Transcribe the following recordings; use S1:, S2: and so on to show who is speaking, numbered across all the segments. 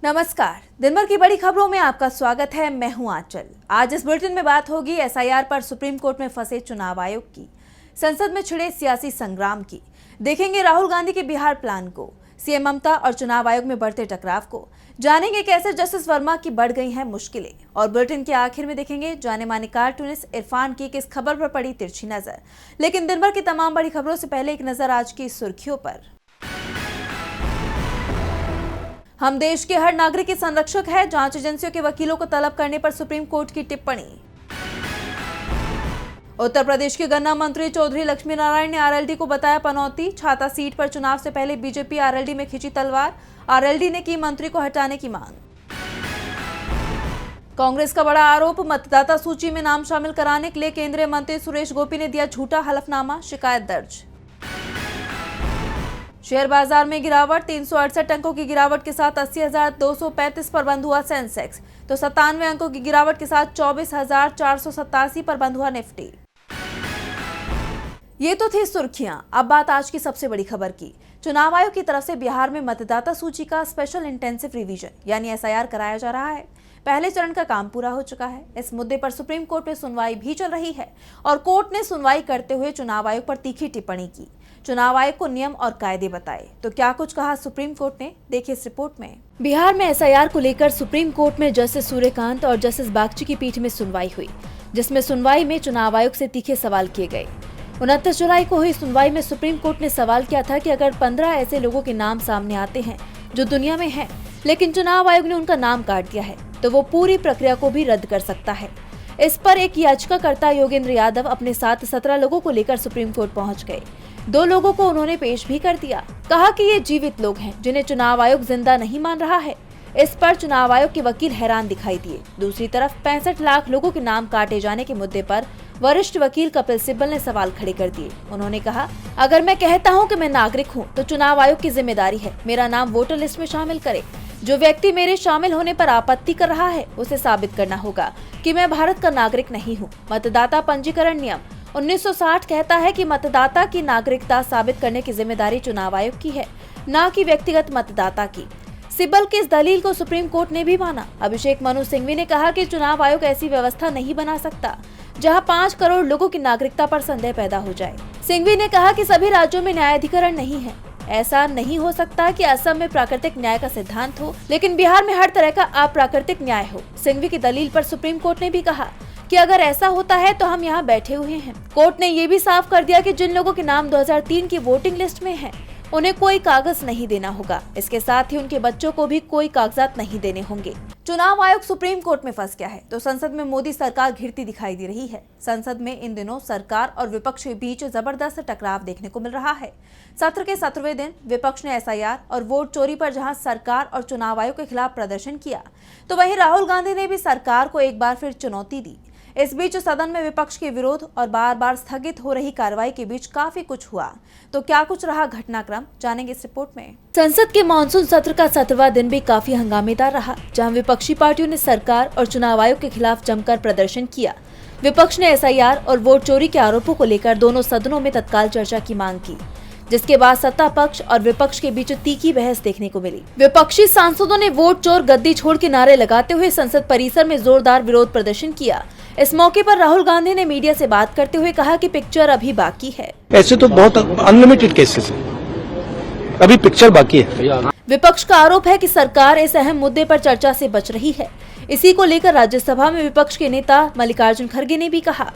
S1: नमस्कार। दिन भर की बड़ी खबरों में आपका स्वागत है। मैं हूं आंचल। आज इस बुलेटिन में बात होगी एसआईआर पर सुप्रीम कोर्ट में फंसे चुनाव आयोग की, संसद में छिड़े सियासी संग्राम की, देखेंगे राहुल गांधी के बिहार प्लान को, सीएम ममता और चुनाव आयोग में बढ़ते टकराव को, जानेंगे कैसे जस्टिस वर्मा की बढ़ गई हैं मुश्किलें, और बुलेटिन के आखिर में देखेंगे जाने माने कार्टूनिस्ट इरफान की किस खबर पर पड़ी तिरछी नजर। लेकिन दिन भर की तमाम बड़ी खबरों से पहले एक नजर आज की सुर्खियों पर। हम देश के हर नागरिक के संरक्षक है, जांच एजेंसियों के वकीलों को तलब करने पर सुप्रीम कोर्ट की टिप्पणी। उत्तर प्रदेश के गन्ना मंत्री चौधरी लक्ष्मी नारायण ने आरएलडी को बताया पनौती। छाता सीट पर चुनाव से पहले बीजेपी आरएलडी में खींची तलवार, आरएलडी ने की मंत्री को हटाने की मांग। कांग्रेस का बड़ा आरोप, मतदाता सूची में नाम शामिल कराने के लिए केंद्रीय मंत्री सुरेश गोपी ने दिया झूठा हलफनामा, शिकायत दर्ज। शेयर बाजार में गिरावट, 368 अंकों की गिरावट के साथ 80,235 पर बंद हुआ सेंसेक्स, तो 97 अंकों की गिरावट के साथ 24,487 पर बंद हुआ निफ्टी। ये तो थी सुर्खियां। अब बात आज की सबसे बड़ी खबर की। चुनाव आयोग की तरफ से बिहार में मतदाता सूची का स्पेशल इंटेंसिव रिवीजन यानी एसआईआर कराया जा रहा है। पहले चरण का काम पूरा हो चुका है। इस मुद्दे पर सुप्रीम कोर्ट में सुनवाई भी चल रही है और कोर्ट ने सुनवाई करते हुए चुनाव आयोग पर तीखी टिप्पणी की। चुनाव आयोग को नियम और कायदे बताए, तो क्या कुछ कहा सुप्रीम कोर्ट ने, देखिए इस रिपोर्ट में। बिहार में एसआईआर को लेकर सुप्रीम कोर्ट में जस्टिस सूर्यकांत और जस्टिस बागची की पीठ में सुनवाई हुई, जिसमें सुनवाई में चुनाव आयोग से तीखे सवाल किए गए। 29 जुलाई को हुई सुनवाई में सुप्रीम कोर्ट ने सवाल किया था कि अगर 15 ऐसे लोगों के नाम सामने आते हैं जो दुनिया में हैं, लेकिन चुनाव आयोग ने उनका नाम काट दिया है, तो वो पूरी प्रक्रिया को भी रद्द कर सकता है। इस पर एक याचिकाकर्ता योगेंद्र यादव अपने साथ 17 लोगों को लेकर सुप्रीम कोर्ट पहुंच गए। 2 लोगों को उन्होंने पेश भी कर दिया। कहा कि ये जीवित लोग हैं जिन्हें चुनाव आयोग जिंदा नहीं मान रहा है। इस पर चुनाव आयोग के वकील हैरान दिखाई दिए। दूसरी तरफ 65 लाख लोगों के नाम काटे जाने के मुद्दे पर वरिष्ठ वकील कपिल सिब्बल ने सवाल खड़े कर दिए। उन्होंने कहा, अगर मैं कहता हूं कि मैं नागरिक हूं, तो चुनाव आयोग की जिम्मेदारी है मेरा नाम वोटर लिस्ट में शामिल करे। जो व्यक्ति मेरे शामिल होने पर आपत्ति कर रहा है, उसे साबित करना होगा कि मैं भारत का नागरिक नहीं हूँ। मतदाता पंजीकरण नियम 1960 कहता है कि मतदाता की नागरिकता साबित करने की जिम्मेदारी चुनाव आयोग की है, न कि व्यक्तिगत मतदाता की। सिब्बल की इस दलील को सुप्रीम कोर्ट ने भी माना। अभिषेक मनु सिंघवी ने कहा कि चुनाव आयोग ऐसी व्यवस्था नहीं बना सकता जहां 5 करोड़ लोगों की नागरिकता पर संदेह पैदा हो जाए। सिंघवी ने कहा कि सभी राज्यों में न्यायाधिकरण नहीं है। ऐसा नहीं हो सकता कि असम में प्राकृतिक न्याय का सिद्धांत हो, लेकिन बिहार में हर तरह का अप्राकृतिक न्याय हो। सिंघवी की दलील पर सुप्रीम कोर्ट ने भी कहा कि अगर ऐसा होता है तो हम यहाँ बैठे हुए हैं। कोर्ट ने ये भी साफ कर दिया कि जिन लोगों के नाम 2003 की वोटिंग लिस्ट में हैं, उन्हें कोई कागज नहीं देना होगा। इसके साथ ही उनके बच्चों को भी कोई कागजात नहीं देने होंगे। चुनाव आयोग सुप्रीम कोर्ट में फंस गया है, तो संसद में मोदी सरकार घिरती दिखाई दे रही है। संसद में इन दिनों सरकार और विपक्ष के बीच जबरदस्त टकराव देखने को मिल रहा है। सत्र के 17वें दिन विपक्ष ने एसआईआर और वोट चोरी पर जहां सरकार और चुनाव आयोग के खिलाफ प्रदर्शन किया, तो वहीं राहुल गांधी ने भी सरकार को एक बार फिर चुनौती दी। इस बीच सदन में विपक्ष के विरोध और बार बार स्थगित हो रही कार्रवाई के बीच काफी कुछ हुआ। तो क्या कुछ रहा घटनाक्रम, जानेंगे इस रिपोर्ट में। संसद के मानसून सत्र का 17वां दिन भी काफी हंगामेदार रहा, जहां विपक्षी पार्टियों ने सरकार और चुनाव आयोग के खिलाफ जमकर प्रदर्शन किया। विपक्ष ने एसआईआर और वोट चोरी के आरोपों को लेकर दोनों सदनों में तत्काल चर्चा की मांग की, जिसके बाद सत्ता पक्ष और विपक्ष के बीच तीखी बहस देखने को मिली। विपक्षी सांसदों ने वोट चोर गद्दी छोड़ के नारे लगाते हुए संसद परिसर में जोरदार विरोध प्रदर्शन किया। इस मौके पर राहुल गांधी ने मीडिया से बात करते हुए कहा कि पिक्चर अभी बाकी है।
S2: ऐसे तो बहुत अनलिमिटेड केसेस हैं, अभी पिक्चर बाकी है।
S1: विपक्ष का आरोप है कि सरकार इस अहम मुद्दे पर चर्चा से बच रही है। इसी को लेकर राज्यसभा में विपक्ष के नेता मल्लिकार्जुन खड़गे ने भी कहा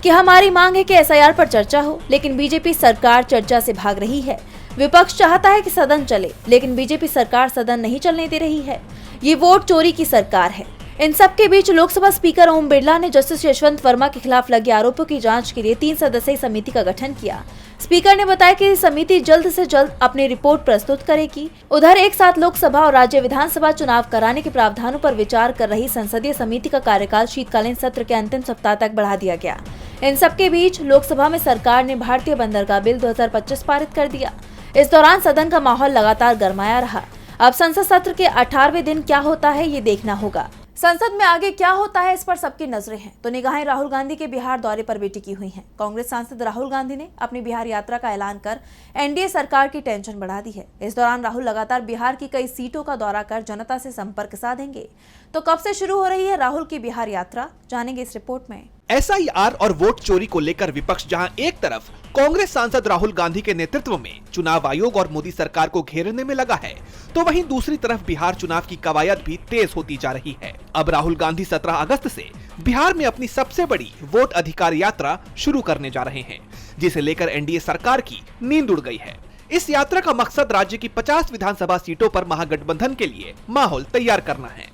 S1: कि हमारी मांग है कि एसआईआर पर चर्चा हो, लेकिन बीजेपी सरकार चर्चा से भाग रही है। विपक्ष चाहता है कि सदन चले, लेकिन बीजेपी सरकार सदन नहीं चलने दे रही है। ये वोट चोरी की सरकार है। इन सब के बीच लोकसभा स्पीकर ओम बिरला ने जस्टिस यशवंत वर्मा के खिलाफ लगे आरोपों की जांच के लिए 3 सदस्यीय समिति का गठन किया। स्पीकर ने बताया कि समिति जल्द से जल्द अपनी रिपोर्ट प्रस्तुत करेगी। उधर एक साथ लोकसभा और राज्य विधानसभा चुनाव कराने के प्रावधानों पर विचार कर रही संसदीय समिति का कार्यकाल शीतकालीन सत्र के अंतिम सप्ताह तक बढ़ा दिया गया। इन सबके बीच लोकसभा में सरकार ने भारतीय बंदरगाह बिल 2025 पारित कर दिया। इस दौरान सदन का माहौल लगातार गरमाया रहा। अब संसद सत्र के 18वें दिन क्या होता है, ये देखना होगा। संसद में आगे क्या होता है, इस पर सबकी नजरें हैं। तो निगाहें राहुल गांधी के बिहार दौरे पर भी टिकी हुई हैं। कांग्रेस सांसद राहुल गांधी ने अपनी बिहार यात्रा का ऐलान कर एनडीए सरकार की टेंशन बढ़ा दी है। इस दौरान राहुल लगातार बिहार की कई सीटों का दौरा कर जनता से संपर्क साधेंगे। तो कब से शुरू हो रही है राहुल की बिहार यात्रा, जानेंगे इस रिपोर्ट में।
S3: एसआईआर और वोट चोरी को लेकर विपक्ष जहां एक तरफ कांग्रेस सांसद राहुल गांधी के नेतृत्व में चुनाव आयोग और मोदी सरकार को घेरने में लगा है, तो वहीं दूसरी तरफ बिहार चुनाव की कवायद भी तेज होती जा रही है। अब राहुल गांधी 17 अगस्त से बिहार में अपनी सबसे बड़ी वोट अधिकार यात्रा शुरू करने जा रहे हैं, जिसे लेकर एनडीए सरकार की नींद उड़ गई है। इस यात्रा का मकसद राज्य की 50 विधानसभा सीटों पर महागठबंधन के लिए माहौल तैयार करना है।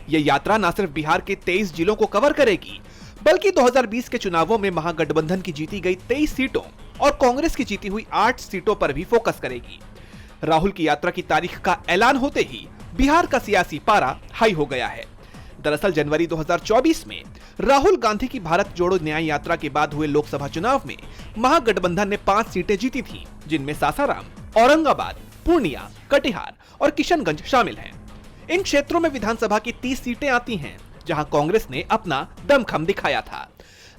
S3: ये यात्रा न सिर्फ बिहार के 23 जिलों को कवर करेगी, बल्कि 2020 के चुनावों में महागठबंधन की जीती गई 23 सीटों और कांग्रेस की जीती हुई 8 सीटों पर भी फोकस करेगी। राहुल की यात्रा की तारीख का ऐलान होते ही बिहार का सियासी पारा हाई हो गया है। दरअसल जनवरी 2024 में राहुल गांधी की भारत जोड़ो न्याय यात्रा के बाद हुए लोकसभा चुनाव में महागठबंधन ने 5 सीटें जीती थी, जिनमें सासाराम, औरंगाबाद, पूर्णिया, कटिहार और किशनगंज शामिल हैं। इन क्षेत्रों में विधानसभा की 30 सीटें आती हैं, जहां कांग्रेस ने अपना दमखम दिखाया था।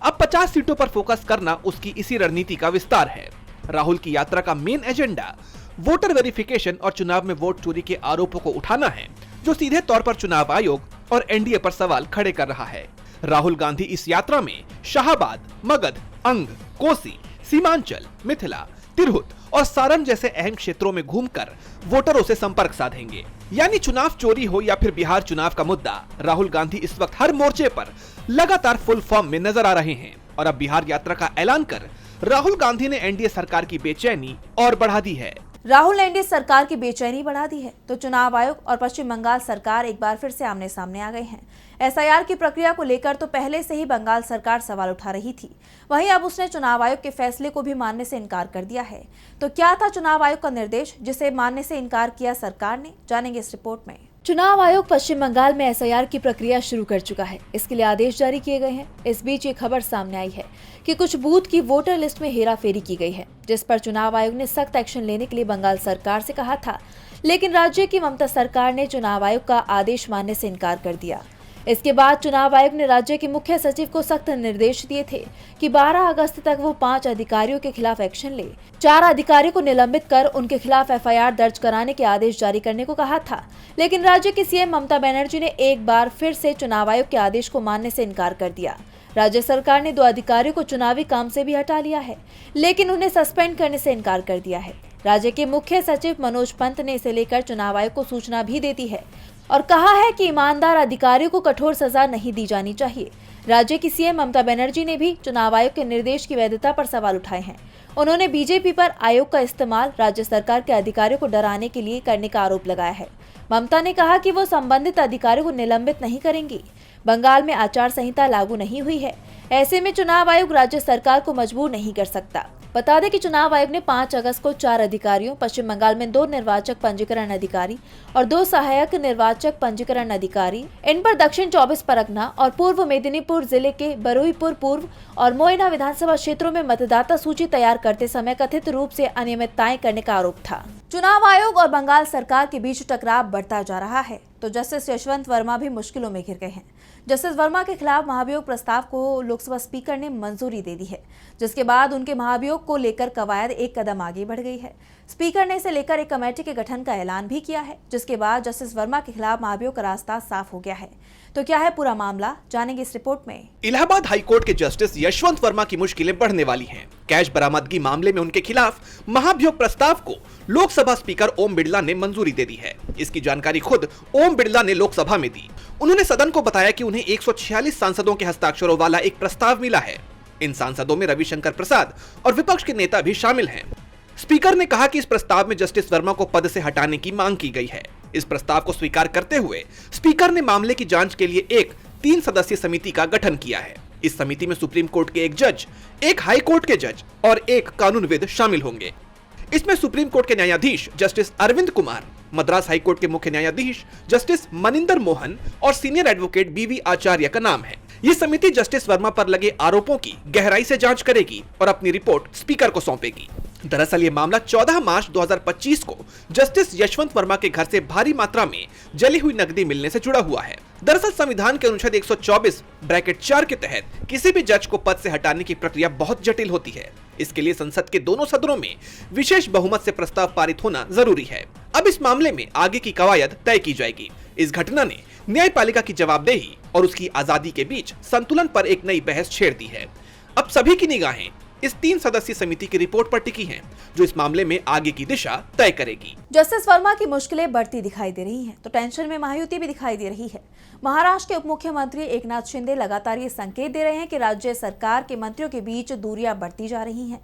S3: अब 50 सीटों पर फोकस करना उसकी इसी रणनीति का विस्तार है। राहुल की यात्रा का मेन एजेंडा वोटर वेरिफिकेशन और चुनाव में वोट चोरी के आरोपों को उठाना है, जो सीधे तौर पर चुनाव आयोग और एनडीए पर सवाल खड़े कर रहा है। राहुल गांधी इस यात्रा में शाहाबाद, मगध, अंग, कोसी, सीमांचल, मिथिला, तिरहुत और सारण जैसे अहम क्षेत्रों में घूमकर वोटरों से संपर्क साधेंगे। यानी चुनाव चोरी हो या फिर बिहार चुनाव का मुद्दा, राहुल गांधी इस वक्त हर मोर्चे पर लगातार फुल फॉर्म में नजर आ रहे हैं। और अब बिहार यात्रा का ऐलान कर राहुल गांधी ने एनडीए सरकार की बेचैनी और बढ़ा दी है।
S1: राहुल ने एनडीए सरकार की बेचैनी बढ़ा दी है, तो चुनाव आयोग और पश्चिम बंगाल सरकार एक बार फिर से आमने सामने आ गए हैं। एसआईआर की प्रक्रिया को लेकर तो पहले से ही बंगाल सरकार सवाल उठा रही थी, वहीं अब उसने चुनाव आयोग के फैसले को भी मानने से इनकार कर दिया है। तो क्या था चुनाव आयोग का निर्देश, जिसे मानने से इनकार किया सरकार ने, जानेंगे इस रिपोर्ट में। चुनाव आयोग पश्चिम बंगाल में एसआईआर की प्रक्रिया शुरू कर चुका है। इसके लिए आदेश जारी किए गए हैं। इस बीच ये खबर सामने आई है कि कुछ बूथ की वोटर लिस्ट में हेराफेरी की गई है, जिस पर चुनाव आयोग ने सख्त एक्शन लेने के लिए बंगाल सरकार से कहा था, लेकिन राज्य की ममता सरकार ने चुनाव आयोग का आदेश मानने से इनकार कर दिया। इसके बाद चुनाव आयोग ने राज्य के मुख्य सचिव को सख्त निर्देश दिए थे कि 12 अगस्त तक वो 5 अधिकारियों के खिलाफ एक्शन ले। 4 अधिकारियों को निलंबित कर उनके खिलाफ एफआईआर दर्ज कराने के आदेश जारी करने को कहा था, लेकिन राज्य की सीएम ममता बनर्जी ने एक बार फिर से चुनाव आयोग के आदेश को मानने से इनकार कर दिया। राज्य सरकार ने 2 अधिकारियों को चुनावी काम से भी हटा लिया है, लेकिन उन्हें सस्पेंड करने से इनकार कर दिया है। राज्य के मुख्य सचिव मनोज पंत ने इसे लेकर चुनाव आयोग को सूचना भी दे दी है और कहा है कि ईमानदार अधिकारियों को कठोर सजा नहीं दी जानी चाहिए। राज्य की सीएम ममता बनर्जी ने भी चुनाव आयोग के निर्देश की वैधता पर सवाल उठाए हैं। उन्होंने बीजेपी पर आयोग का इस्तेमाल राज्य सरकार के अधिकारियों को डराने के लिए करने का आरोप लगाया है। ममता ने कहा कि वो संबंधित अधिकारियों को निलंबित नहीं करेंगी। बंगाल में आचार संहिता लागू नहीं हुई है, ऐसे में चुनाव आयोग राज्य सरकार को मजबूर नहीं कर सकता। बता दें कि चुनाव आयोग ने 5 अगस्त को 4 अधिकारियों, पश्चिम बंगाल में 2 निर्वाचक पंजीकरण अधिकारी और 2 सहायक निर्वाचक पंजीकरण अधिकारी, इन पर दक्षिण 24 परगना और पूर्व मेदिनीपुर जिले के बरुईपुर पूर्व और मोइना विधानसभा क्षेत्रों में मतदाता सूची तैयार करते समय कथित रूप से अनियमितताएं करने का आरोप था। चुनाव आयोग और बंगाल सरकार के बीच टकराव बढ़ता जा रहा है, तो जस्टिस यशवंत वर्मा भी मुश्किलों में घिर गए हैं। जस्टिस वर्मा के खिलाफ महाभियोग प्रस्ताव को लोकसभा स्पीकर ने मंजूरी दे दी है, जिसके बाद उनके महाभियोग को लेकर कवायद एक कदम आगे बढ़ गई है। स्पीकर ने इसे लेकर एक कमेटी के गठन का ऐलान भी किया है, जिसके बाद जस्टिस वर्मा के खिलाफ महाभियोग का रास्ता साफ हो गया है। तो क्या है पूरा मामला, जानेंगे इस रिपोर्ट में।
S3: इलाहाबाद हाईकोर्ट के जस्टिस यशवंत वर्मा की मुश्किलें बढ़ने वाली हैं। कैश बरामदगी मामले में उनके खिलाफ महाभियोग प्रस्ताव को लोकसभा स्पीकर ओम बिरला ने मंजूरी दे दी है। इसकी जानकारी खुद ओम बिरला ने लोकसभा में दी। उन्होंने सदन को बताया कि उन्हें 146 सांसदों के हस्ताक्षरों वाला एक प्रस्ताव मिला है। इन सांसदों में रविशंकर प्रसाद और विपक्ष के नेता भी शामिल हैं। स्पीकर ने कहा कि इस प्रस्ताव में जस्टिस वर्मा को पद से हटाने की मांग की गई है। इस प्रस्ताव को स्वीकार करते हुए स्पीकर ने मामले की जांच के लिए एक 3 सदस्यीय समिति का गठन किया है। इस समिति में सुप्रीम कोर्ट के एक जज, एक हाई कोर्ट के जज और एक कानूनविद शामिल होंगे। इसमें सुप्रीम कोर्ट के न्यायाधीश justice Arvind Kumar, Madras high court के मुख्य न्यायाधीश जस्टिस मनिंदर मोहन और सीनियर एडवोकेट बीवी आचार्य का नाम है। ये समिति जस्टिस वर्मा पर लगे आरोपों की गहराई से जांच करेगी और अपनी रिपोर्ट स्पीकर को सौंपेगी। दरअसल ये मामला 14 मार्च 2025 को जस्टिस यशवंत वर्मा के घर से भारी मात्रा में जली हुई नकदी मिलने से जुड़ा हुआ है। दरअसल संविधान के अनुच्छेद 124(4) के तहत किसी भी जज को पद से हटाने की प्रक्रिया बहुत जटिल होती है। इसके लिए संसद के दोनों सदनों में विशेष बहुमत से प्रस्ताव पारित होना जरूरी है। अब इस मामले में आगे की कवायद तय की जाएगी। इस घटना ने न्यायपालिका की जवाबदेही और उसकी आजादी के बीच संतुलन पर एक नई बहस छेड़ दी है। अब सभी की निगाहें इस 3 सदस्यीय समिति की रिपोर्ट पर टिकी हैं, जो इस मामले में आगे की दिशा तय करेगी।
S1: जस्टिस वर्मा की मुश्किलें बढ़ती दिखाई दे रही हैं, तो टेंशन में महायुति भी दिखाई दे रही है। महाराष्ट्र के उप मुख्यमंत्री एकनाथ शिंदे लगातार ये संकेत दे रहे हैं कि राज्य सरकार के मंत्रियों के बीच दूरियां बढ़ती जा रही हैं।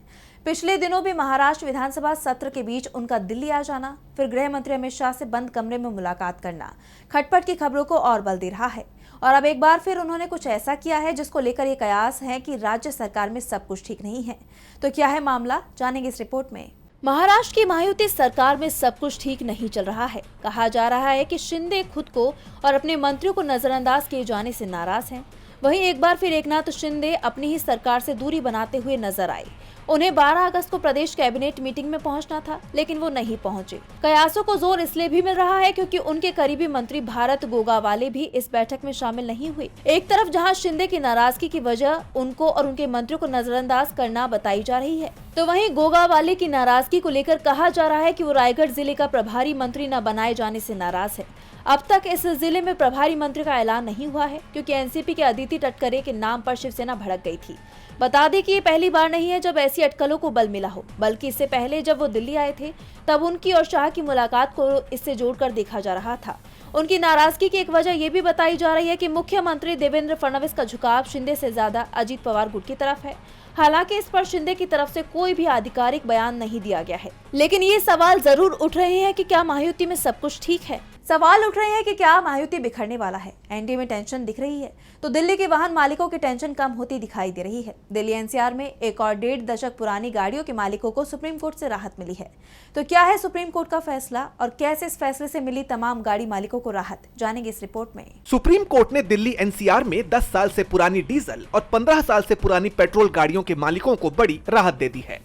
S1: पिछले दिनों भी महाराष्ट्र विधानसभा सत्र के बीच उनका दिल्ली आ जाना, फिर गृह मंत्री अमित शाह से बंद कमरे में मुलाकात करना खटपट की खबरों को और बल दे रहा है। और अब एक बार फिर उन्होंने कुछ ऐसा किया है जिसको लेकर ये कयास है कि राज्य सरकार में सब कुछ ठीक नहीं है। तो क्या है मामला, जानेंगे इस रिपोर्ट में। महाराष्ट्र की महायुति सरकार में सब कुछ ठीक नहीं चल रहा है। कहा जा रहा है कि शिंदे खुद को और अपने मंत्रियों को नजरअंदाज किए जाने से नाराज हैं। वहीं एक बार फिर एकनाथ शिंदे अपनी ही सरकार से दूरी बनाते हुए नजर आए। उन्हें 12 अगस्त को प्रदेश कैबिनेट मीटिंग में पहुंचना था, लेकिन वो नहीं पहुंचे। कयासों को जोर इसलिए भी मिल रहा है क्योंकि उनके करीबी मंत्री भारत गोगावाले भी इस बैठक में शामिल नहीं हुए। एक तरफ जहां शिंदे की नाराजगी की वजह उनको और उनके मंत्रियों को नजरअंदाज करना बताई जा रही है, तो वहीं गोगावाले की नाराजगी को लेकर कहा जा रहा है कि वो रायगढ़ जिले का प्रभारी मंत्री न बनाए जाने से नाराज है। अब तक इस जिले में प्रभारी मंत्री का ऐलान नहीं हुआ है क्योंकि एनसीपी के अदिति तटकरे के नाम पर शिवसेना भड़क गई थी। बता दें कि ये पहली बार नहीं है जब ऐसी अटकलों को बल मिला हो, बल्कि इससे पहले जब वो दिल्ली आए थे तब उनकी और शाह की मुलाकात को इससे जोड़कर देखा जा रहा था। उनकी नाराजगी की एक वजह ये भी बताई जा रही है कि मुख्यमंत्री देवेंद्र फडणवीस का झुकाव शिंदे से ज्यादा अजित पवार गुट की तरफ है। हालांकि इस पर शिंदे की तरफ से कोई भी आधिकारिक बयान नहीं दिया गया है, लेकिन ये सवाल जरूर उठ रहे हैं कि क्या महायुति में सब कुछ ठीक है। सवाल उठ रहे हैं कि क्या महायुति बिखरने वाला है। एनडीए में टेंशन दिख रही है तो दिल्ली के वाहन मालिकों की टेंशन कम होती दिखाई दे रही है। दिल्ली एनसीआर में एक और 1.5 दशक पुरानी गाड़ियों के मालिकों को सुप्रीम कोर्ट से राहत मिली है। तो क्या है सुप्रीम कोर्ट का फैसला और कैसे इस फैसले से मिली तमाम गाड़ी मालिकों को राहत, जानेंगे इस रिपोर्ट में।
S3: सुप्रीम कोर्ट ने दिल्ली एनसीआर में 10 साल से पुरानी डीजल और 15 साल से पुरानी पेट्रोल गाड़ियों के मालिकों को बड़ी राहत दे दी है।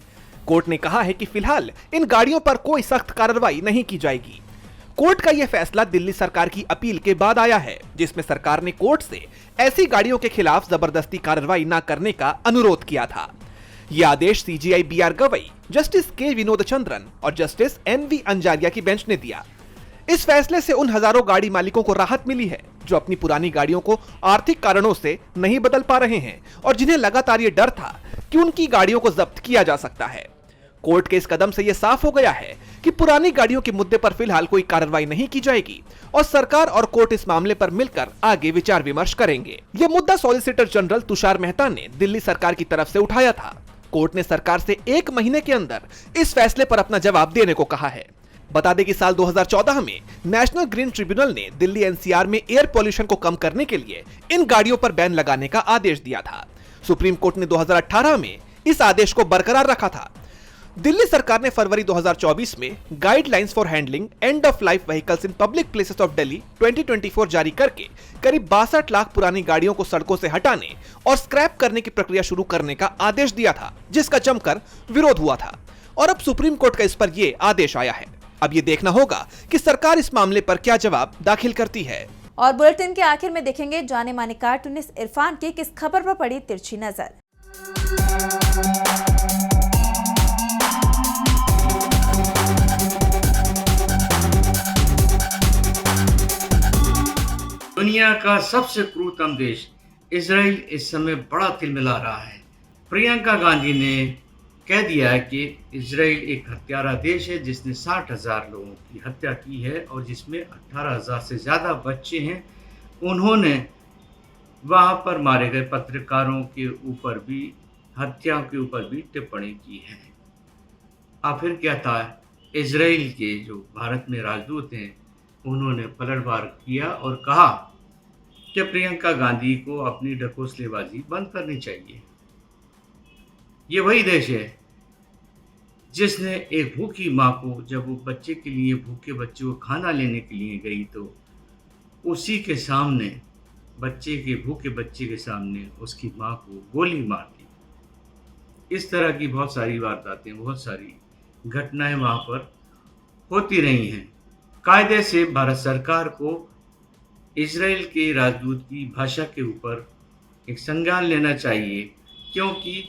S3: कोर्ट ने कहा है कि फिलहाल इन गाड़ियों पर कोई सख्त कार्रवाई नहीं की जाएगी। कोर्ट का यह फैसला दिल्ली सरकार की अपील के बाद आया है, जिसमें सरकार ने कोर्ट से ऐसी गाड़ियों के खिलाफ जबरदस्ती कार्रवाई न करने का अनुरोध किया था। यह आदेश सीजेआई बीआर गवई, जस्टिस के विनोदचंद्रन और जस्टिस एनवी अंजारिया की बेंच ने दिया। इस फैसले से उन हजारों गाड़ी मालिकों को राहत मिली है जो अपनी पुरानी गाड़ियों को आर्थिक कारणों से नहीं बदल पा रहे हैं और जिन्हें लगातार ये डर था कि उनकी गाड़ियों को जब्त किया जा सकता है। कोर्ट के इस कदम से यह साफ हो गया है कि पुरानी गाड़ियों के मुद्दे पर फिलहाल कोई कार्रवाई नहीं की जाएगी और सरकार और कोर्ट इस मामले पर मिलकर आगे विचार विमर्श करेंगे। यह मुद्दा सॉलिसिटर जनरल तुषार मेहता ने दिल्ली सरकार की तरफ से उठाया था। कोर्ट ने सरकार से 1 महीने के अंदर इस फैसले पर अपना जवाब देने को कहा है। बता दें कि साल 2014 में नेशनल ग्रीन ट्रिब्यूनल ने दिल्ली एनसीआर में एयर पॉल्यूशन को कम करने के लिए इन गाड़ियों पर बैन लगाने का आदेश दिया था। सुप्रीम कोर्ट ने 2018 में इस आदेश को बरकरार रखा था। दिल्ली सरकार ने फरवरी 2024 में guidelines for handling end of life vehicles in public places of Delhi 2024 जारी करके करीब 62 लाख पुरानी गाड़ियों को सड़कों से हटाने और स्क्रैप करने की प्रक्रिया शुरू करने का आदेश दिया था, जिसका जमकर विरोध हुआ था। और अब सुप्रीम कोर्ट का इस पर यह आदेश आया है। अब ये देखना होगा कि सरकार इस मामले पर क्या जवाब दाखिल करती है।
S1: और बुलेटिन के आखिर में देखेंगे जाने माने कार्टूनिस्ट इरफान की किस खबर पर पड़ी तिरछी नजर।
S4: दुनिया का सबसे क्रूरतम देश इजराइल इस समय बड़ा तिलमिला रहा है। प्रियंका गांधी ने कह दिया है कि इजराइल एक हत्यारा देश है जिसने 60,000 लोगों की हत्या की है और जिसमें 18,000 से ज़्यादा बच्चे हैं। उन्होंने वहाँ पर मारे गए पत्रकारों के ऊपर भी, हत्याओं के ऊपर भी टिप्पणी की है। आखिर क्या था, इजराइल के जो भारत में राजदूत हैं उन्होंने पलटवार किया और कहा कि प्रियंका गांधी को अपनी ढकोसलेबाजी बंद करनी चाहिए। ये वही देश है जिसने एक भूखी माँ को, जब वो बच्चे के लिए, भूखे बच्चे को खाना लेने के लिए गई तो उसी के सामने, भूखे बच्चे के सामने उसकी माँ को गोली मार दी। इस तरह की बहुत सारी वारदातें, बहुत सारी घटनाएं वहाँ पर होती रही हैं। कायदे से भारत सरकार को इजराइल के राजदूत की भाषा के ऊपर एक संज्ञान लेना चाहिए, क्योंकि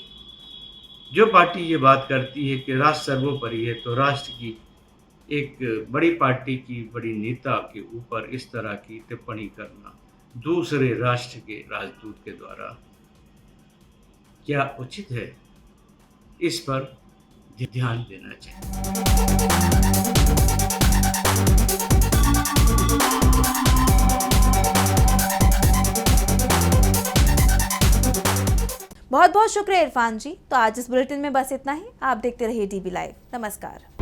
S4: जो पार्टी ये बात करती है कि राष्ट्र सर्वोपरि है, तो राष्ट्र की एक बड़ी पार्टी की बड़ी नेता के ऊपर इस तरह की टिप्पणी करना दूसरे राष्ट्र के राजदूत के द्वारा क्या उचित है, इस पर ध्यान देना चाहिए।
S1: बहुत बहुत शुक्रिया इरफान जी। तो आज इस बुलेटिन में बस इतना ही। आप देखते रहिए DB लाइव। नमस्कार।